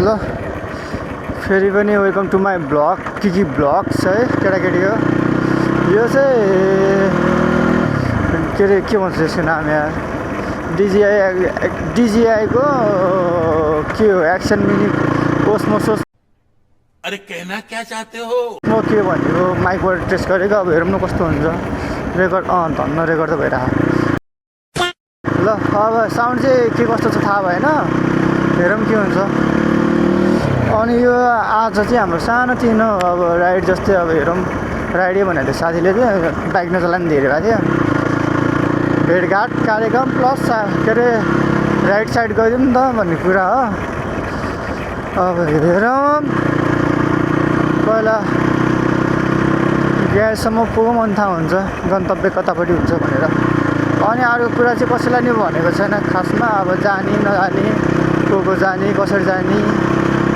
ल फेरि पनि वेलकम टु माई ब्लग किकी ब्लग्स है केटाकेटीको यो चाहिँ के अरे के भन्छ यसको नाम यार डिजिआईको के हो एक्सन मिनी ओस्मोसोस अरे कहना क्या चाहते हो म के भनेको माइकबाट टेस्ट गरेको अब हेरौँ न कस्तो हुन्छ रेकर्ड धन्न रेकर्ड त भइरहेको ल अब साउन्ड चाहिँ के कस्तो छ थाहा भएन हेरौँ के हुन्छ अनि यो आज चाहिँ हाम्रो सानोतिनो अब राइड जस्तै अब हेरौँ राइडै भनेर साथीले चाहिँ बाइक नचलाउने धेरै भएको थियो भेटघाट कार्यक्रम प्लस के अरे राइड साइड गइदिउँ नि त भन्ने कुरा हो अब हेरौँ पहिला ग्याससम्म पुगौँ अनि थाहा हुन्छ गन्तव्य कतापट्टि हुन्छ भनेर अनि अरू कुरा चाहिँ कसैलाई नि भनेको छैन खासमा अब जाने नजाने को जाने कसरी जाने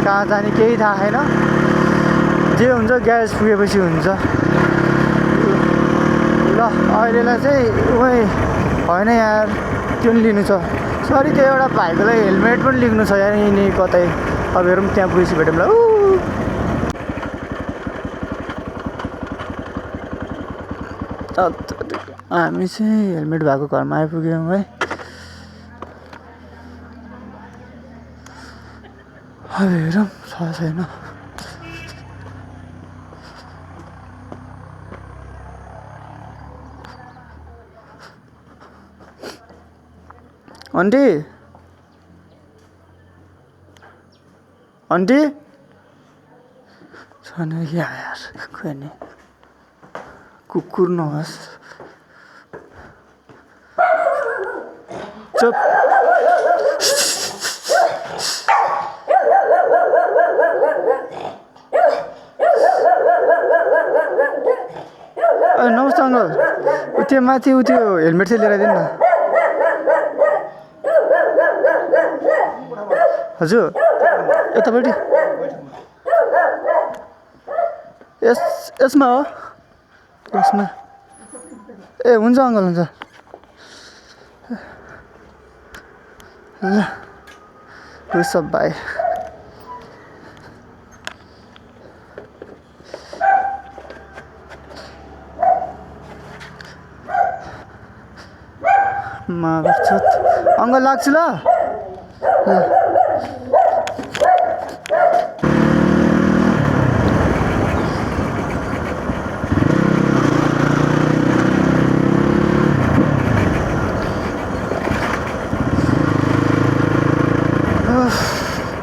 कहाँ जाने केही थाहा छैन जे हुन्छ ग्यास पुगेपछि हुन्छ ल अहिलेलाई चाहिँ उही होइन यार त्यो पनि लिनु छ सरी त्यो एउटा भाइकोलाई हेलमेट पनि लिनु छ यार यहीँ कतै अब हेरौँ त्यहाँ पुगेपछि भेटौँ ल हामी चाहिँ हेलमेट भएको घरमा आइपुग्यौँ है अब हेरौँ छ छैन आन्टी आन्टी छैन यार खोइ नि कुकुर नहोस् चुप नमस्ते अङ्कल त्यो माथि त्यो हेलमेट चाहिँ लिएर आइदिनु न हजुर यतापट्टि यसमा हो यसमा ए हुन्छ अङ्कल हुन्छ ल सब भाइ अङ्कल लाग्छु ल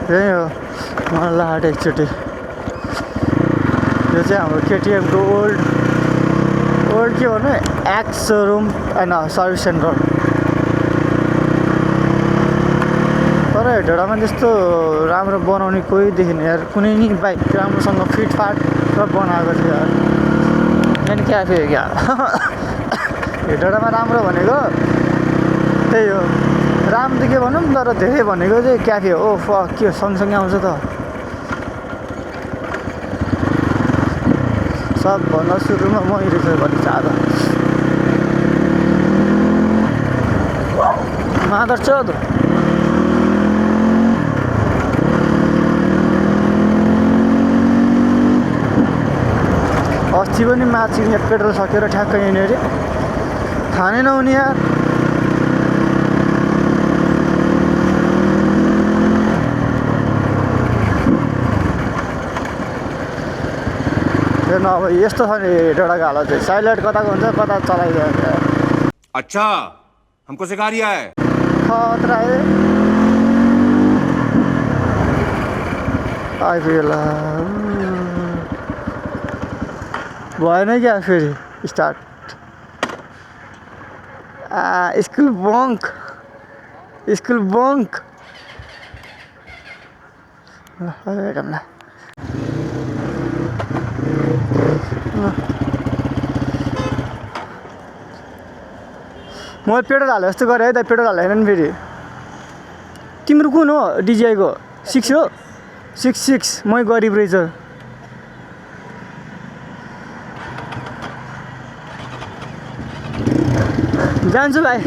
यही हो मलाई लाग्यो एकचोटि यो चाहिँ हाम्रो केटिएमको ओल्ड के भन्नु एक्स सोरुम होइन सर्भिस सेन्टर तर हेडरमा त्यस्तो राम्रो बनाउने कोही देखिन यार कुनै नि बाइक राम्रोसँग फिटफाट र बनाएको थियो यार यहाँ क्याफे क्या हेडरमा राम्रो भनेको त्यही हो राम्रो त के भनौँ तर धेरै भनेको चाहिँ क्याफे हो ओ के सँगसँगै आउँछ त सबभन्दा सुरुमा मै रहेछ भने चाहँदा मादर चौध अस्ति पनि माथि यहाँ पेट्रोल सकेर ठ्याक्कै यहाँनिर थाहा नै नहुने यार हेर्नु अब यस्तो छ नि डाँडाको हालत चाहिँ साइलेन्ट कताको हुन्छ कता चलाइदिन्छ अच्छा हमको सिखा रिया है खतरा है आइपुग्यो भएन क्या फेरि स्टार्ट स्कुल बङ्क हेरौँ ल म पेट्रोल हाले जस्तो गरेँ है त पेट्रोल हालेन नि फेरि तिम्रो कुन हो डिजिआईको 6 हो 6 मै गरिब रहेछ जान्छु भाइ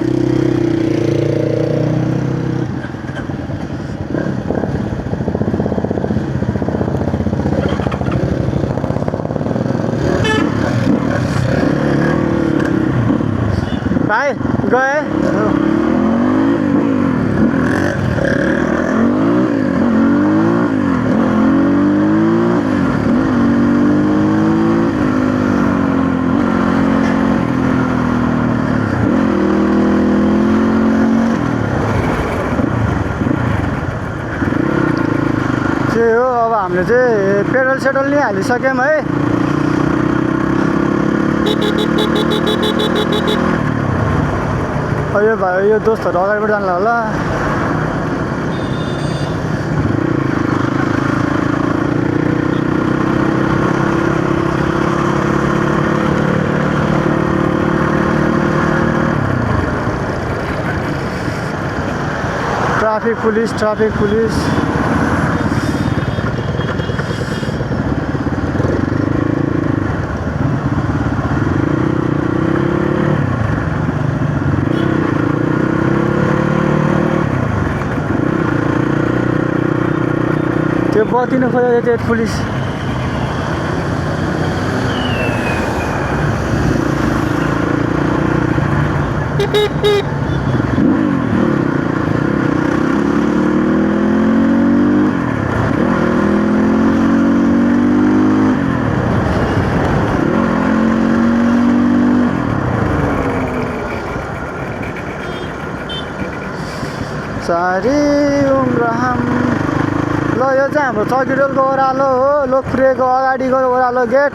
गए त्यही हो अब हामीले चाहिँ पेट्रोल सेट्रोल नि हालिसक्यौँ है यो भयो यो दोस्तहरू अगाडिबाट जान्ला होला ट्राफिक पुलिस त्यो बत्ती नै खोजेको त्यो पुलिस सारी उम्र हम ल यो चाहिँ हाम्रो चौकीडोलको ओह्रालो हो लोकप्रियको अगाडिको ओह्रालो गेट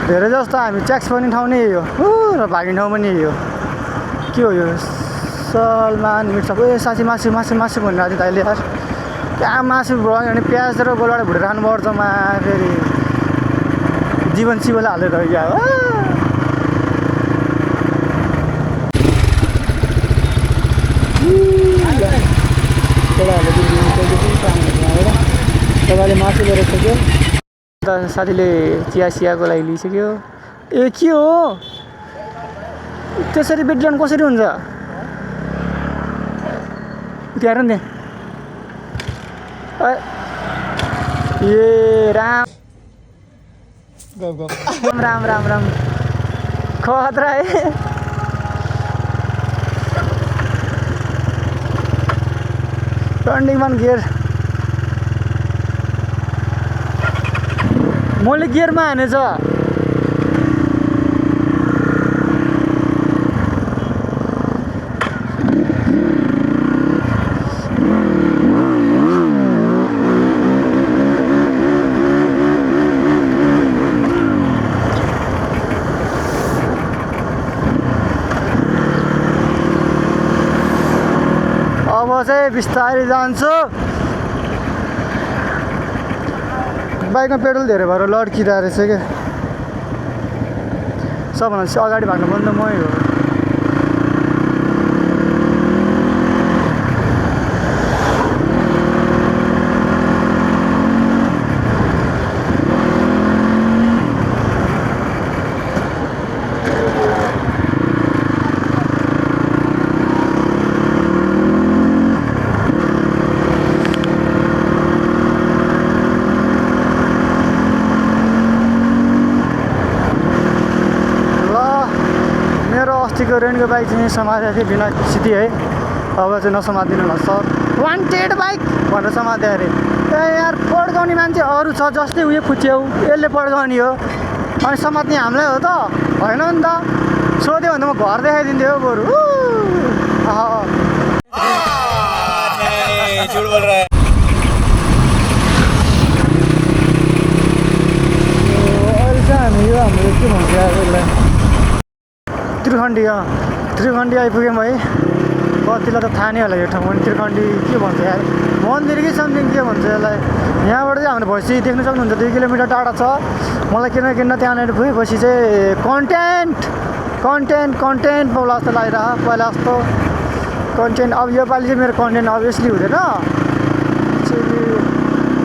धेरै जस्तो हामी ट्याक्स पनि ठाउँ नै यही हो र भाग्ने ठाउँ पनि यही हो के हो यो सलमान मिर्चा ए साँच्ची मासु भनिरहेको थियो अहिले यार कहाँ मासु भयो भने प्याज र गोलबाट भुटेर खानुपर्छ मा फेरि जीवन सिवले हालेर क्या हो तपाईँले मासु लिएर सक्यो साथीले चियाको लागि लिइसक्यो ए के हो त्यसरी बेडल्यान्ड कसरी हुन्छ त्यहाँ नि ए राम राम खतरा है टर्निङमा गियर मैले गियरमा हानेछ अब चाहिँ बिस्तारै जान्छु बाइकमा पेट्रोल धेरै भएर लड्किरहेको रहेछ क्या सबभन्दा चाहिँ अगाडि भाग्नु पनि त मै हो अस्तिको रेन्टको बाइक चाहिँ समातेको थिएँ बिना सिटी है अब चाहिँ नसमातिनु होला सर वान्टेड बाइक भनेर समात्यो अरे ए यार पड्काउने मान्छे अरू छ जस्तै उयो फुच्यौ यसले पड्काउने हो अनि समात्ने हामीलाई हो त होइन नि त सोध्यो भने म घर देखाइदिन्थेँ हो बरु अहिले चाहिँ हामी यो हाम्रो के भन्छ यसलाई त्रिखण्डी आइपुग्यौँ है कतिलाई त थाहा नै होला यो ठाउँ पनि त्रिखण्डी के भन्छ यार मन्दिर कि समथिङ के भन्छ यसलाई यहाँबाट चाहिँ हाम्रो भैँसी देख्न सक्नुहुन्छ 2 किलोमिटर टाढा छ मलाई किन त्यहाँनिर पुगेपछि चाहिँ कन्टेन्ट पाउला जस्तो लागिरहेको पहिला जस्तो कन्टेन्ट अब योपालि चाहिँ मेरो कन्टेन्ट अभियसली हुँदैन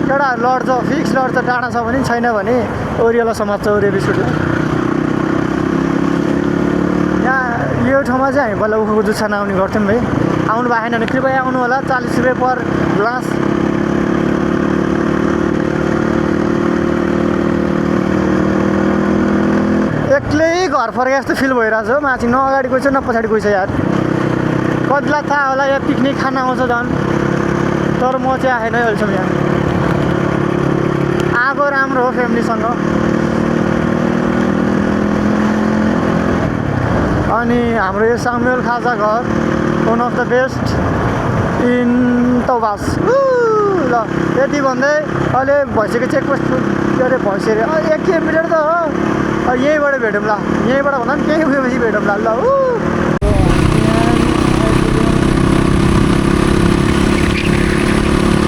केटाहरू लड्छ फिक्स लड्छ टाढा छ भने छैन भने ओरियोलाई समात्छ ओरियो बिस्कुटलाई यो ठाउँमा चाहिँ हामी पहिला उखुको जुत्सा नआउने गर्थ्यौँ है आउनु भएन भने कृपया आउनु होला 40 रुपियाँ पर ग्लास एक्लै घर घर फर्के जस्तो फिल भइरहेछ हो माथि न अगाडि गइछ न पछाडि गइछ यार कतिलाई थाहा होला यहाँ पिकनिक खान आउँछ झन् तर म चाहिँ आएन अहिलेसम्म यहाँ आएको राम्रो हो फ्यामिलीसँग अनि हाम्रो यो सामुएल खाजा घर one of the best in तौबास ल यति भन्दै अहिले भइसक्यो चेकपोस्ट के अरे भइसक्यो अरे 1 किलोमिटर त हो यहीँबाट भेटौँला यहीँबाट भन्दा पनि केही उयोपछि भेटौँला ल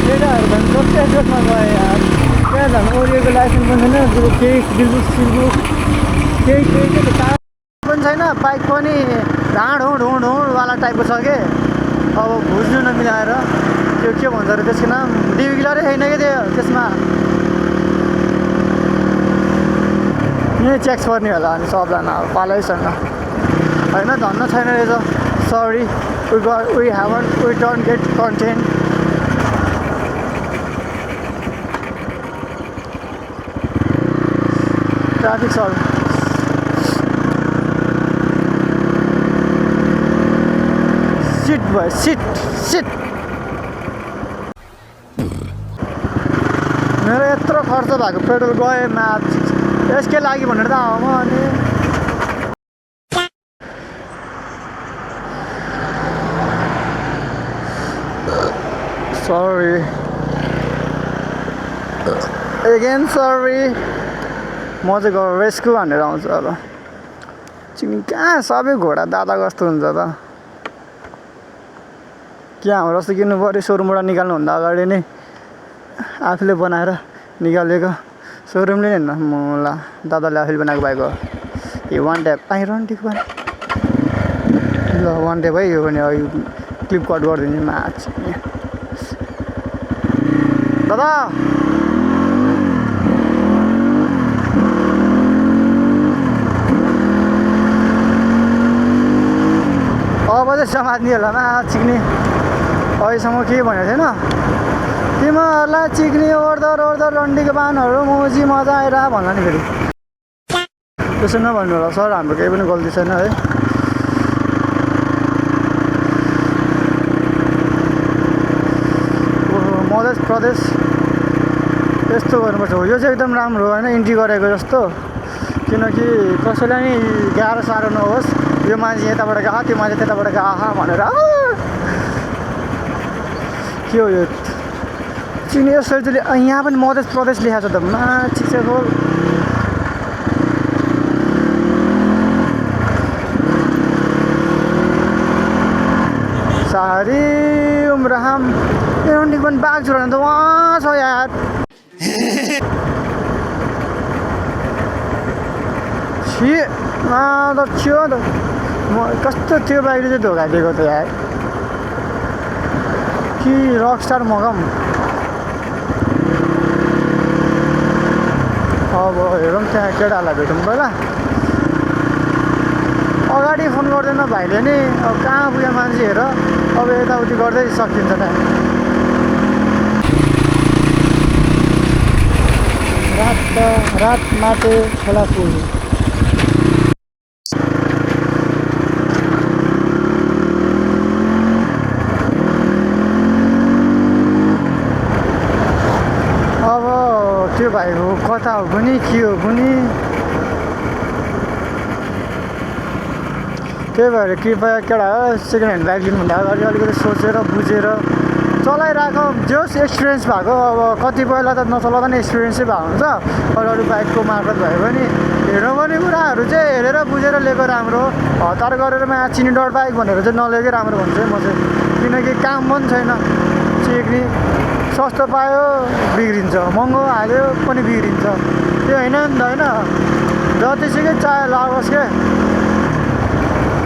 केटाहरू झन् कस्तो जोसमा गयो यार त्यहाँ झन् ओरियोको लाइसेन्स पनि छैन केही बिलबुक सिलबुक केही पनि छैन बाइक पनि ढाँडवाला टाइपको छ कि अब बुझ्नु नमिलाएर त्यो के भन्छ अरे त्यसको नाम डिभिलरै छैन कि त्यसमा यहीँ चेक्स पर्ने होला अनि सबजना अब पालै छैन होइन धन्न छैन रहेछ sorry we don't get content traffic solve सिट भयो सिट मेरो यत्रो खर्च भएको पेट्रोल गएँ म्याच यसकै लागि भनेर त आऊ म अनि सरी एगेन सरी म चाहिँ रेस्क्यु भनेर आउँछु अब चिनी कहाँ सबै घोडा दादा कस्तो हुन्छ त के हाम्रो जस्तो किन्नु पऱ्यो सोरुमबाट निकाल्नुभन्दा अगाडि नै आफूले बनाएर निकालेको सोरुमले नि होइन म ल दादाले आफूले बनाएको बाइक हो यो वान ट्याप आइरहनु ठिक भयो ल वान ट्याप है यो भने क्लिप कट गरिदिन्छु म्याच दादा अब चाहिँ समात्ने होला म्याच चिक्ने अहिलेसम्म केही भनेको छैन तिमीहरूलाई चिक्ने ओर्दर रन्डीको बानहरू मोजी मजा आएर भन्ला नि फेरि त्यसो नभन्नु होला सर हाम्रो केही पनि गल्ती छैन है मध्य प्रदेश यस्तो गर्नुपर्छ हो यो चाहिँ एकदम राम्रो होइन इन्ट्री गरेको जस्तो किनकि कसैलाई नि गाह्रो साह्रो नहोस् यो मान्छे यताबाट गएको त्यो मान्छे त्यताबाट गएको भनेर के हो यो चिनी यसरी यहाँ पनि मध्य प्रदेश लेखाएको छ त माछिको सारी उम्रहाम रन्डिक पनि बाघ छोरा त वहाँ छ यार छि त थियो त म कस्तो त्यो बाइकले चाहिँ धोका दिएको त यार कि रकस्टार मगाऊँ अब हेरौँ त्यहाँ केटाहरूलाई भेटौँ पहिला अगाडि फोन गर्दैन भाइले नि अब कहाँ पुग्यो मान्छे हेर अब यताउति गर्दै सकिन्छ त रात माटे खोला पुल अब त्यो भाइ हो कता हो पनि के हो पनि त्यही भएर कृपया केटा सेकेन्ड ह्यान्ड बाइक लिनुभन्दा अगाडि अलिकति सोचेर बुझेर चलाइरहेको जोस् एक्सपिरियन्स भएको अब कतिपयलाई त नचलाउँदा नि एक्सपिरियन्सै भएको हुन्छ अरू बाइकको मार्फत भए पनि हेर्नुपर्ने कुराहरू चाहिँ हेरेर बुझेर लिएको राम्रो हतार गरेर चिनी डट बाइक भनेर चाहिँ नलिएकै राम्रो भन्छु म चाहिँ किनकि काम पनि छैन चेक्ने सस्तो पायो बिग्रिन्छ महँगो हाल्यो पनि बिग्रिन्छ त्यो होइन नि त होइन जतिसुकै चाहे लागोस् के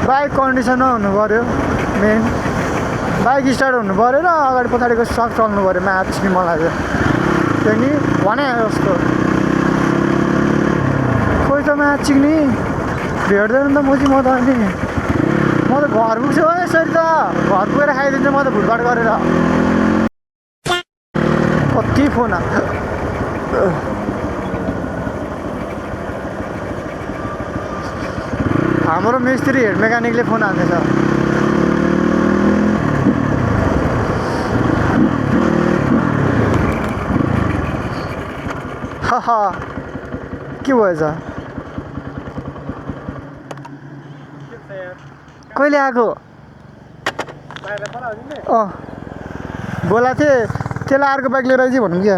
बाइक कन्डिसनमा हुनु पऱ्यो मेन बाइक स्टार्ट हुनु पऱ्यो र अगाडि पछाडिको सक चल्नु पऱ्यो म्याच नि मलाई चाहिँ त्यो नि भने जस्तो खोइ त म्याच चिक्ने भेट्दैन नि त मोची म त अनि म त घर पुग्छु हो यसरी त घर पुगेर खाइदिन्छु म त भुटभाट गरेर कति फोन हाम्रो मिस्त्री हेड मेकानिकले फोन हाल्दैछ। के भएछ? कहिले आएको? बोला थिएँ त्यसलाई अर्को बाइक लिएर आइज भनौँ क्या।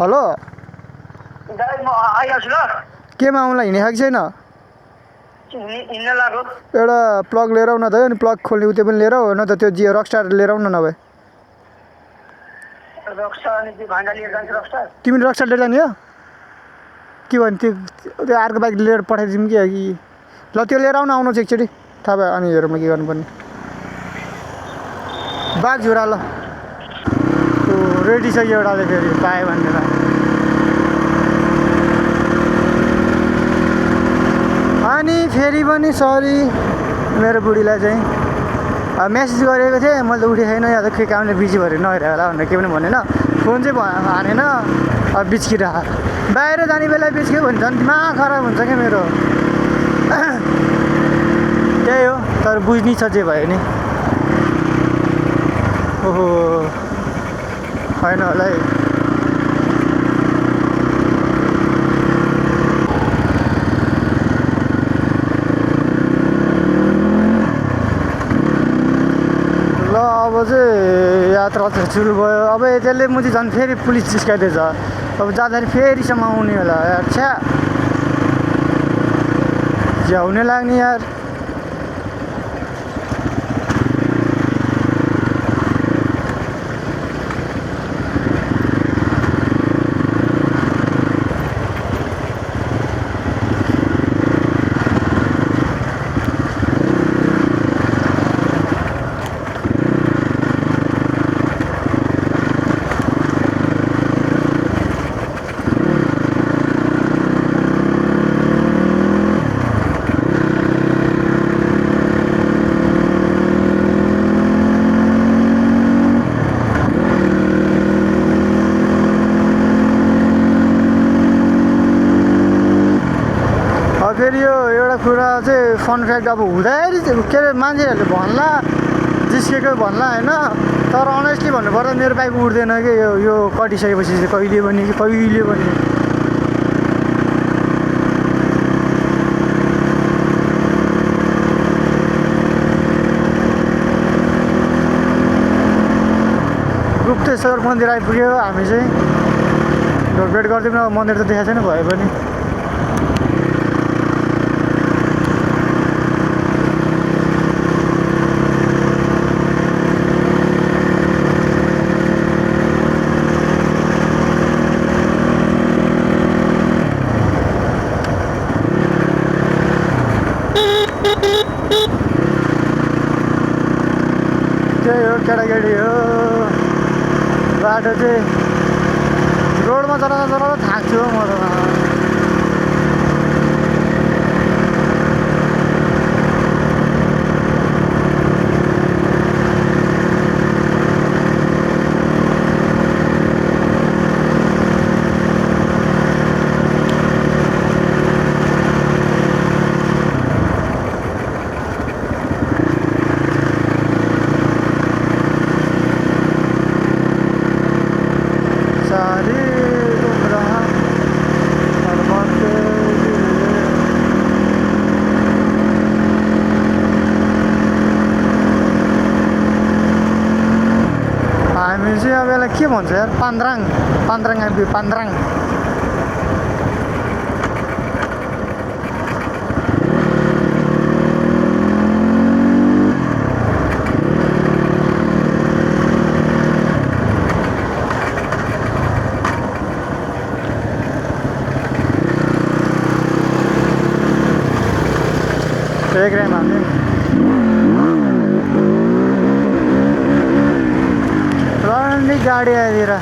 हेलो केमा आउँला? हिँडेको कि छैन? एउटा प्लग लिएर आउन त, अनि प्लग खोल्ने उत्यो पनि लिएर हो न त, त्यो जियो रकस्टार लिएर आउन नभए। तिमी रकस्टार लिएर जाने हो के भने? त्यो अर्को बाइक लिएर पठाइदिउँ कि ल त्यो लिएर आउनु चाहिँ एकचोटि थाहा भयो, अनि हेरौँ के गर्नुपर्ने। बाघ झुरा ल त्यो रेडी छ एउटाले फेरि पाएँ भनेर। अनि फेरि पनि सरी मेरो बुढीलाई चाहिँ मेसेज गरेको थिएँ मैले त उठेको छैन, या त के कामले बिजी भएर नहेरेँ होला भनेर के पनि भनेन। फोन चाहिँ हानेन, बिच्किरह बाहिर जाने बेला बिच्क्यो भने झन् दिमाग खराब हुन्छ क्या मेरो। त्यही हो, तर बुझ्नै छ जे भयो नि। ओहो होइन होला है। ल अब चाहिँ यात्रा चाहिँ सुरु भयो। अब त्यसले म चाहिँ झन् फेरि पुलिस जिस्काइदिएछ। अब जाँदाखेरि फेरिसम्म आउने होला यार। छ्या झ्याउनै लाग्ने यार। फेरि यो एउटा कुरा चाहिँ फन फ्याक्ट, अब हुँदाखेरि के अरे मान्छेहरूले भन्ला जिस्केको भन्ला होइन, तर अनेस्टली भन्नुपर्दा मेरो बाइक उठ्दैन कि यो कटिसकेपछि चाहिँ कहिले पनि गुप्तेश्वर मन्दिर आइपुग्यो हामी चाहिँ। ढोकभेट गरिदिउँ न, मन्दिर त देखाएको छैन भए पनि। त्यही हो केटाकेटी हो। बाटो चाहिँ रोडमा चलाउँदा थाक्छु हो म त। हामी चाहिँ अब यसलाई के भन्छ यार? पान्द्राङ आइपुग्यो। पान्द्राङ एक राइम हाल्ने गाडी आइदिएर